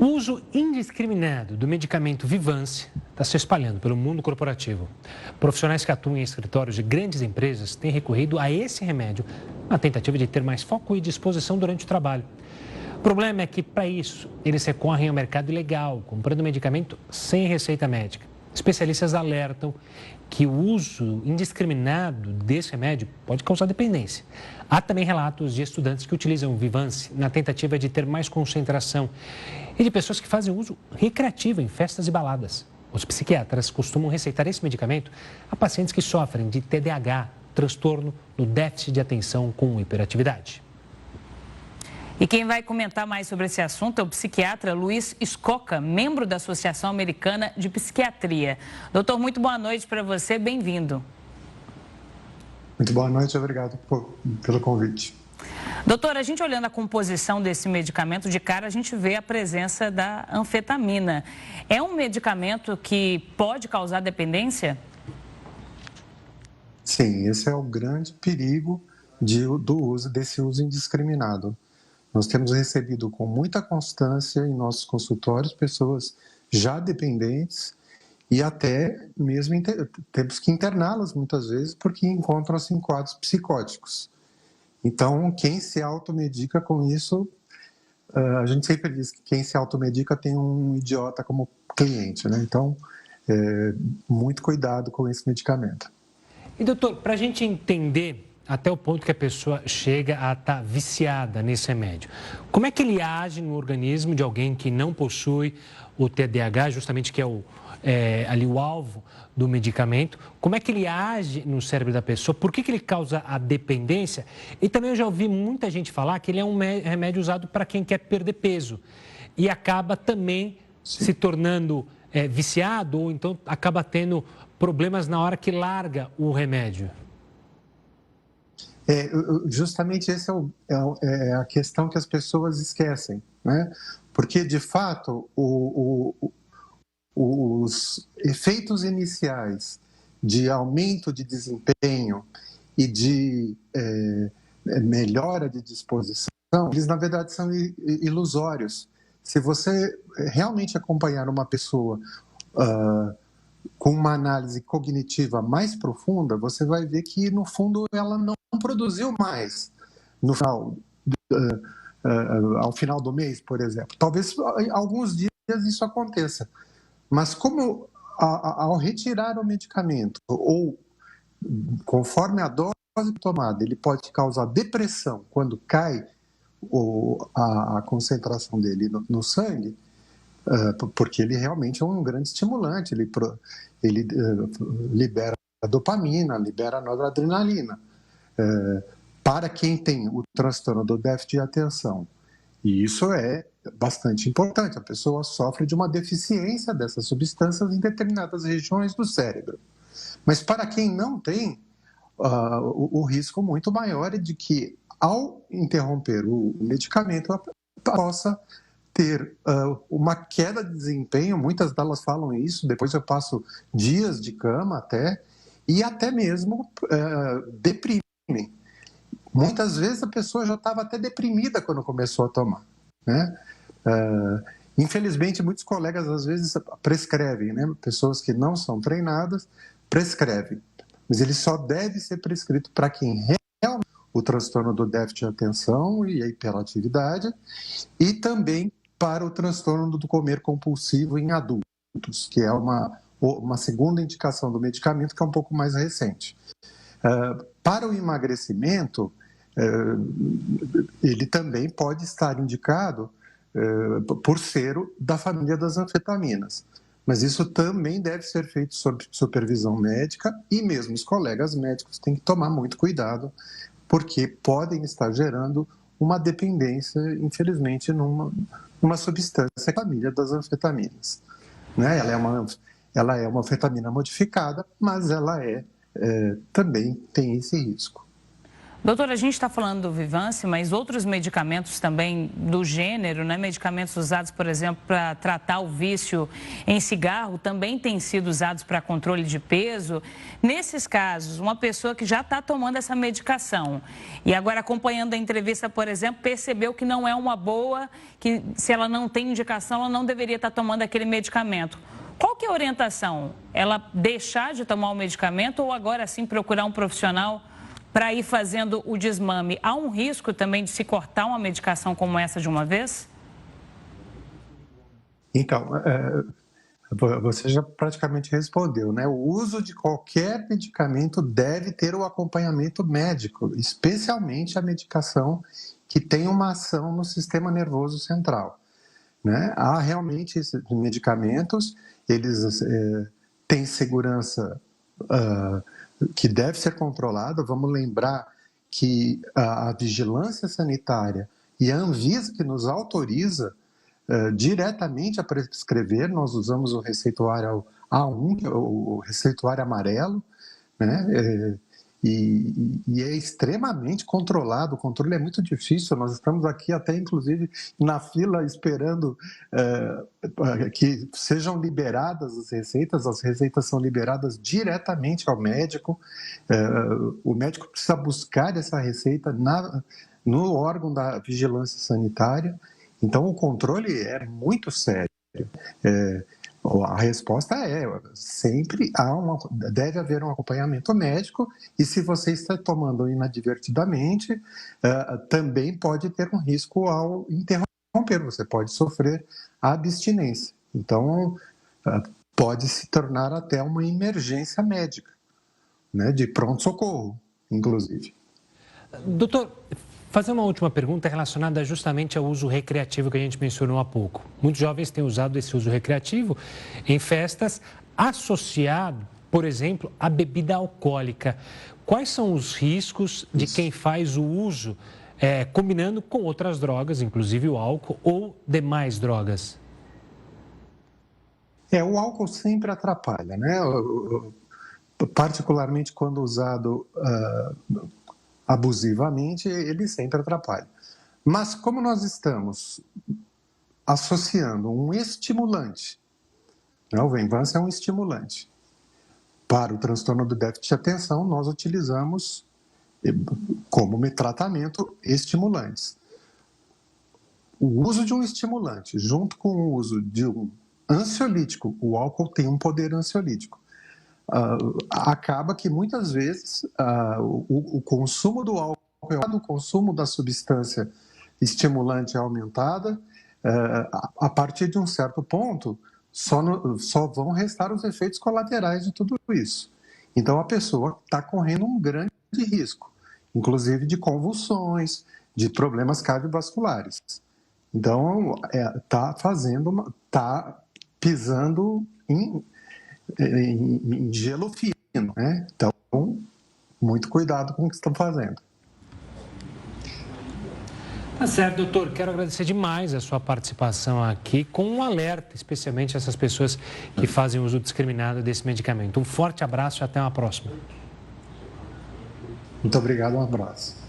O uso indiscriminado do medicamento Vivance está se espalhando pelo mundo corporativo. Profissionais que atuam em escritórios de grandes empresas têm recorrido a esse remédio na tentativa de ter mais foco e disposição durante o trabalho. O problema é que, para isso, eles recorrem ao mercado ilegal, comprando medicamento sem receita médica. Especialistas alertam que o uso indiscriminado desse remédio pode causar dependência. Há também relatos de estudantes que utilizam o Vivance na tentativa de ter mais concentração e de pessoas que fazem uso recreativo em festas e baladas. Os psiquiatras costumam receitar esse medicamento a pacientes que sofrem de TDAH, transtorno no déficit de atenção com hiperatividade. E quem vai comentar mais sobre esse assunto é o psiquiatra Luiz Escoca, membro da Associação Americana de Psiquiatria. Doutor, muito boa noite para você, bem-vindo. Muito boa noite, obrigado pelo convite. Doutor, a gente olhando a composição desse medicamento, de cara a gente vê a presença da anfetamina. É um medicamento que pode causar dependência? Sim, esse é o grande perigo desse uso indiscriminado. Nós temos recebido com muita constância em nossos consultórios pessoas já dependentes e até mesmo temos que interná-las muitas vezes porque encontram-se em quadros psicóticos. Então, quem se automedica com isso, a gente sempre diz que quem se automedica tem um idiota como cliente, né? Então, muito cuidado com esse medicamento. E doutor, para a gente entender até o ponto que a pessoa chega a estar viciada nesse remédio, como é que ele age no organismo de alguém que não possui o TDAH, justamente que é ali o alvo do medicamento? Como é que ele age no cérebro da pessoa? Por que ele causa a dependência? E também eu já ouvi muita gente falar que ele é um remédio usado para quem quer perder peso e acaba também se tornando viciado ou então acaba tendo problemas na hora que larga o remédio. Justamente essa é a questão que as pessoas esquecem, né? Porque, de fato, os efeitos iniciais de aumento de desempenho e de melhora de disposição, eles, na verdade, são ilusórios. Se você realmente acompanhar uma pessoa com uma análise cognitiva mais profunda, você vai ver que, no fundo, ela não produziu mais no final, ao final do mês, por exemplo. Talvez alguns dias isso aconteça, mas como ao retirar o medicamento ou conforme a dose tomada, ele pode causar depressão quando cai a concentração dele no sangue, porque ele realmente é um grande estimulante, ele libera dopamina, libera noradrenalina. Para quem tem o transtorno do déficit de atenção. E isso é bastante importante. A pessoa sofre de uma deficiência dessas substâncias em determinadas regiões do cérebro. Mas para quem não tem, o risco muito maior é de que, ao interromper o medicamento, possa ter uma queda de desempenho. Muitas delas falam isso, depois eu passo dias de cama e até mesmo deprimem. Muitas vezes a pessoa já estava até deprimida quando começou a tomar, né? Infelizmente, muitos colegas às vezes prescrevem, né? Pessoas que não são treinadas prescrevem, mas ele só deve ser prescrito para quem realmente tem o transtorno do déficit de atenção e a hiperatividade e também para o transtorno do comer compulsivo em adultos, que é uma segunda indicação do medicamento que é um pouco mais recente. Para o emagrecimento, ele também pode estar indicado por ser da família das anfetaminas. Mas isso também deve ser feito sob supervisão médica e mesmo os colegas médicos têm que tomar muito cuidado, porque podem estar gerando uma dependência, infelizmente, numa substância família das anfetaminas. Né? Ela é uma anfetamina modificada, mas ela também tem esse risco. Doutora, a gente está falando do Vyvanse, mas outros medicamentos também do gênero, né? Medicamentos usados, por exemplo, para tratar o vício em cigarro, também têm sido usados para controle de peso. Nesses casos, uma pessoa que já está tomando essa medicação e agora acompanhando a entrevista, por exemplo, percebeu que não é uma boa, que se ela não tem indicação, ela não deveria estar tomando aquele medicamento. Qual que é a orientação? Ela deixar de tomar o medicamento ou agora sim procurar um profissional para ir fazendo o desmame? Há um risco também de se cortar uma medicação como essa de uma vez? Então, você já praticamente respondeu, né? O uso de qualquer medicamento deve ter o acompanhamento médico, especialmente a medicação que tem uma ação no sistema nervoso central, né? Há realmente esses medicamentos, eles têm segurança que deve ser controlada. Vamos lembrar que a vigilância sanitária e a Anvisa, que nos autoriza diretamente a prescrever, nós usamos o receituário A1, que é o receituário amarelo, né? E é extremamente controlado. O controle é muito difícil. Nós estamos aqui até, inclusive, na fila esperando que sejam liberadas as receitas. As receitas são liberadas diretamente ao médico. O médico precisa buscar essa receita no órgão da vigilância sanitária. Então, o controle é muito sério. A resposta é, sempre deve haver um acompanhamento médico, e se você está tomando inadvertidamente, também pode ter um risco ao interromper, você pode sofrer abstinência. Então, pode se tornar até uma emergência médica, né, de pronto-socorro, inclusive. Doutor, fazer uma última pergunta relacionada justamente ao uso recreativo que a gente mencionou há pouco. Muitos jovens têm usado esse uso recreativo em festas associado, por exemplo, à bebida alcoólica. Quais são os riscos de quem faz o uso combinando com outras drogas, inclusive o álcool ou demais drogas? O álcool sempre atrapalha, né? Particularmente quando usado abusivamente, ele sempre atrapalha. Mas como nós estamos associando um estimulante, né, o Vyvanse é um estimulante, para o transtorno do déficit de atenção, nós utilizamos como tratamento estimulantes. O uso de um estimulante junto com o uso de um ansiolítico, o álcool tem um poder ansiolítico. Acaba que muitas vezes o consumo do álcool, o consumo da substância estimulante é aumentada. A partir de um certo ponto, só vão restar os efeitos colaterais de tudo isso. Então, a pessoa está correndo um grande risco, inclusive de convulsões, de problemas cardiovasculares. Então, está pisando em gelo fino, né? Então, muito cuidado com o que estão fazendo. Tá certo, doutor. Quero agradecer demais a sua participação aqui com um alerta, especialmente essas pessoas que fazem uso discriminado desse medicamento. Um forte abraço e até uma próxima. Muito obrigado, um abraço.